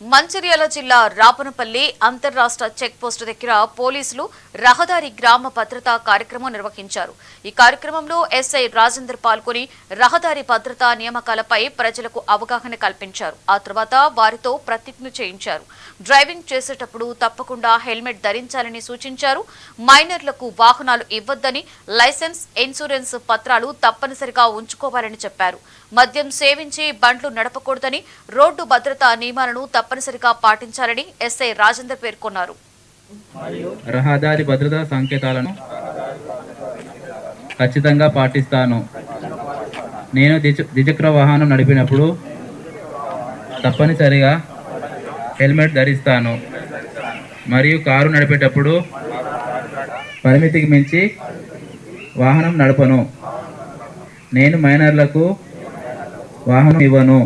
మంచిర్యాల జిల్లా రాపనపల్లి అంతర్రాష్ట్ర check post దగ్గర పోలీసులు రహదారి గ్రామ భద్రతా కార్యక్రమం నిర్వహించారు. ఈ కార్యక్రమంలో ఎస్ఐ రాజేందర్ పాల్గొని రహదారి భద్రతా నియామకాలపై ప్రజలకు అవగాహన కల్పించారు. ఆ తర్వాత వారితో ప్రతిజ్ఞ చేయించారు. డ్రైవింగ్ చేసేటప్పుడు తప్పకుండా హెల్మెట్ ధరించాలని సూచించారు. మైనర్లకు వాహనాలు ఇవ్వొద్దని, లైసెన్స్, ఇన్సూరెన్స్ పత్రాలు తప్పనిసరిగా ఉంచుకోవాలని చెప్పారు. మద్యం సేవించి బండ్లు నడపకూడదని, రోడ్డు భద్రతా నియమాలను తప్పనిసరిగా పాటించాలని ఎస్ఐ రాజేందర్ పేర్కొన్నారు. రహదారి భద్రతా సంకేతాలను ఖచ్చితంగా పాటిస్తాను. నేను ద్విచక్ర వాహనం నడిపినప్పుడు తప్పనిసరిగా హెల్మెట్ ధరిస్తాను మరియు కారు నడిపేటప్పుడు పరిమితికి మించి వాహనం నడపను. నేను మైనర్లకు వాహనం ఇవ్వను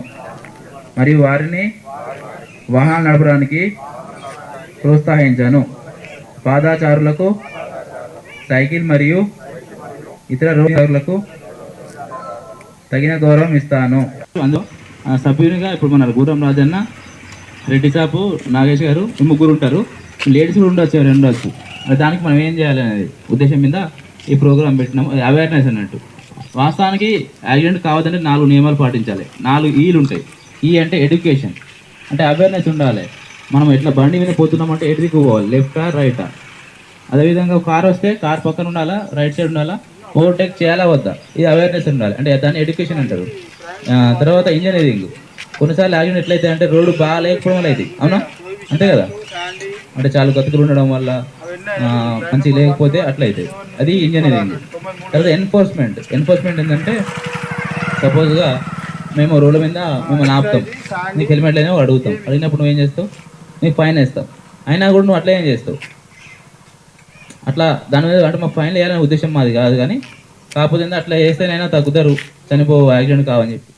మరియు వారిని వాహనాలు నడపడానికి ప్రోత్సహించాను. పాదాచారులకు, సైకిల్ మరియు ఇతర రోడ్లకు తగిన గౌరవం ఇస్తాను. అందులో సభ్యునిగా ఇప్పుడు మన గూరం రాజన్న, రెడ్డి సాపు, నాగేష్ గారు ముగ్గురు ఉంటారు. లేడీస్ కూడా ఉండొచ్చు, ఎవరు ఉండొచ్చు. దానికి మనం ఏం చేయాలి అనేది ఉద్దేశం మీద ఈ ప్రోగ్రాం పెట్టినాము. అవేర్నెస్ అన్నట్టు. వాస్తవానికి యాక్సిడెంట్ కావద్దంటే 4 నియమాలు పాటించాలి. 4 ఈలు ఉంటాయి. ఈ అంటే ఎడ్యుకేషన్, అంటే అవేర్నెస్ ఉండాలి. మనం ఎట్లా బండి మీద పోతున్నామంటే ఎటు దిక్కు పోవాలి, లెఫ్టా రైటా. అదేవిధంగా కార్ వస్తే కార్ పక్కన ఉండాలా, రైట్ సైడ్ ఉండాలా, ఓవర్టేక్ చేయాలా వద్దా, ఇది అవేర్నెస్ ఉండాలి. అంటే దాన్ని ఎడ్యుకేషన్ అంటారు. తర్వాత ఇంజనీరింగ్. కొన్నిసార్లు యాక్సిడెంట్ ఎట్లయితే అంటే రోడ్డు బాగా లేకపోవడం వల్ల అవుతాయి, అవునా? అంతే కదా, అంటే చాలా గతుకులు ఉండడం వల్ల మంచి లేకపోతే అట్లా అవుతాయి. అది ఇంజనీరింగ్. తర్వాత ఎన్ఫోర్స్మెంట్ ఏంటంటే సపోజ్గా మేము రోడ్ల మీద మిమ్మల్ని ఆపుతాం, నీకు హెల్మెట్ లేని అడుగుతాం. అడిగినప్పుడు నువ్వు ఏం చేస్తావు, నీకు ఫైన్ వేస్తాం. అయినా కూడా నువ్వు అట్లా ఏం చేస్తావు, అట్లా దాని మీద అంటే మాకు ఫైన్ వేయాలనే ఉద్దేశం మాది కాదు. కానీ కాకపోతే అట్లా వేస్తేనైనా తగ్గుతారు, చనిపో యాక్సిడెంట్ కావని చెప్పి